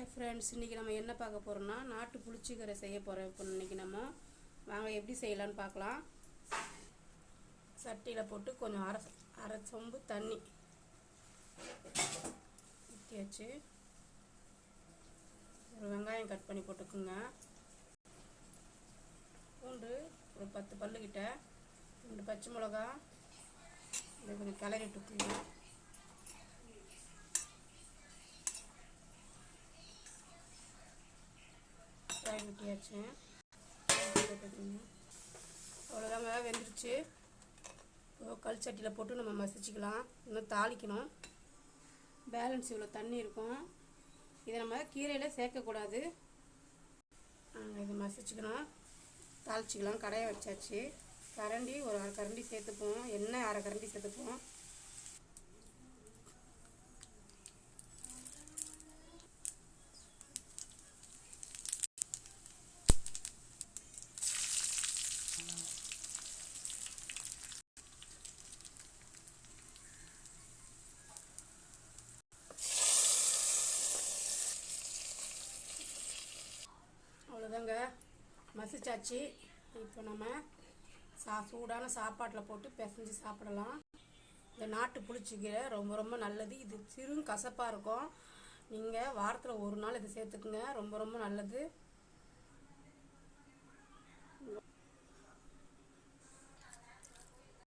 Hi friends, இன்றைக்கி நம்ம என்ன பார்க்க போகிறோம்னா நாட்டு புளிச்சக்கீரை செய்ய போகிறோம். இப்போ இன்றைக்கி நம்ம வாங்க எப்படி செய்யலான்னு பார்க்கலாம். சட்டியில் போட்டு கொஞ்சம் அரை சொம்பு தண்ணி ஊற்றியாச்சு. ஒரு வெங்காயம் கட் பண்ணி போட்டுக்குங்க. பூண்டு ஒரு 10 பல்லுக்கிட்ட, 2 பச்சை மிளகா இதை கொஞ்சம் கிளறி விட்டுக்குங்க. ஊற்றியாச்சு. அவ்வளோதாங்க, வெந்துருச்சு. கல் சட்டியில் போட்டு நம்ம மசிச்சுக்கலாம். இன்னும் தாளிக்கணும். பேலன்ஸ் இவ்வளோ தண்ணி இருக்கும். இதை நம்ம கீரையில் சேர்க்கக்கூடாது. இதை மசிச்சுக்கணும், தாளிச்சிக்கலாம். கடையை வச்சாச்சு. கரண்டி ஒரு அரை கரண்டி சேர்த்துப்போம். எண்ணெய் அரை கரண்டி சேர்த்துப்போம். அவ்வளோதாங்க, மசிச்சாச்சு. இப்போ நம்ம சூடான சாப்பாட்டில் போட்டு பிசைஞ்சு சாப்பிடலாம். இந்த நாட்டு புளிச்சக்கீரை ரொம்ப ரொம்ப நல்லது. இது சிறு கசப்பாக இருக்கும். நீங்கள் வாரத்தில் ஒரு நாள் இதை சேர்த்துக்குங்க. ரொம்ப ரொம்ப நல்லது.